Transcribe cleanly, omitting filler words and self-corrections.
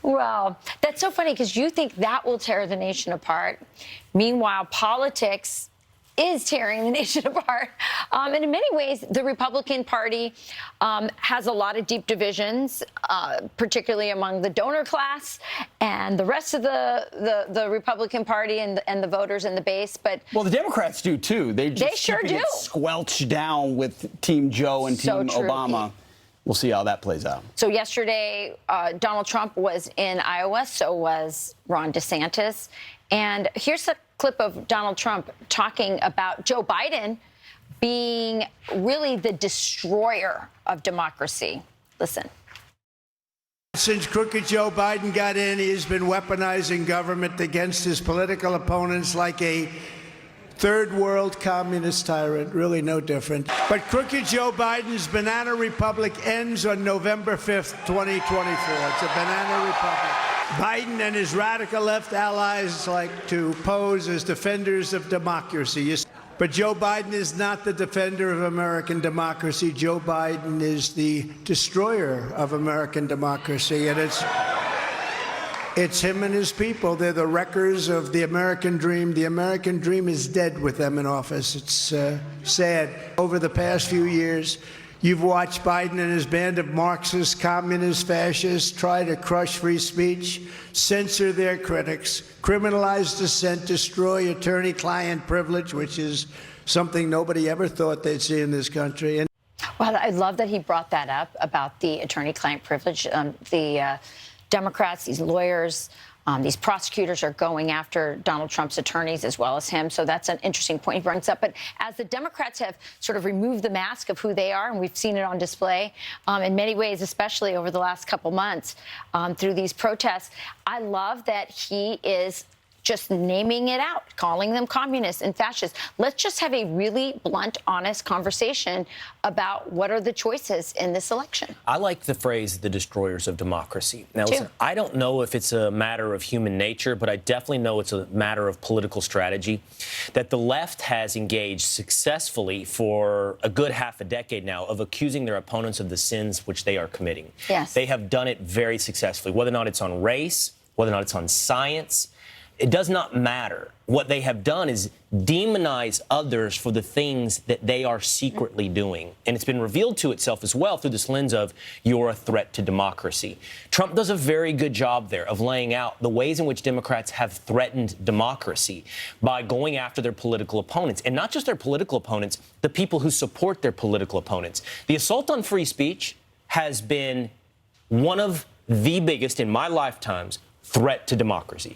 Well, that's so funny because you think that will tear the nation apart. Meanwhile, politics is tearing the nation apart. And in many ways, the Republican Party has a lot of deep divisions, particularly among the donor class and the rest of the Republican Party and the voters in the base. But well, the Democrats do, too. They sure do. It squelched down with Team Joe and Team Obama. We'll see how that plays out. So yesterday, Donald Trump was in Iowa, so was Ron DeSantis. And here's a clip of Donald Trump talking about Joe Biden being really the destroyer of democracy. Listen. Since crooked Joe Biden got in, he has been weaponizing government against his political opponents like a third world communist tyrant, really no different. But crooked Joe Biden's banana republic ends on November 5th, 2024. It's a banana republic. Biden and his radical left allies like to pose as defenders of democracy. But Joe Biden is not the defender of American democracy. Joe Biden is the destroyer of American democracy. And it's him and his people. They're the wreckers of the American dream. The American dream is dead with them in office. It's sad. Over the past few years, you've watched Biden and his band of Marxists, communists, fascists try to crush free speech, censor their critics, criminalize dissent, destroy attorney-client privilege, which is something nobody ever thought they'd see in this country. And well, I love that he brought that up about the attorney-client privilege. The Democrats, these lawyers, these prosecutors are going after Donald Trump's attorneys as well as him. So that's an interesting point he brings up. But as the Democrats have sort of removed the mask of who they are, and we've seen it on display in many ways, especially over the last couple months through these protests, I love that he is just naming it out, calling them communists and fascists. Let's just have a really blunt, honest conversation about what are the choices in this election. I like the phrase, the destroyers of democracy. Now, listen, I don't know if it's a matter of human nature, but I definitely know it's a matter of political strategy, that the left has engaged successfully for a good half a decade now of accusing their opponents of the sins which they are committing. Yes. They have done it very successfully, whether or not it's on race, whether or not it's on science. It does not matter. What they have done is demonize others for the things that they are secretly doing. And it's been revealed to itself as well through this lens of you're a threat to democracy. Trump does a very good job there of laying out the ways in which Democrats have threatened democracy by going after their political opponents. And not just their political opponents, the people who support their political opponents. The assault on free speech has been one of the biggest in my lifetime's threat to democracy.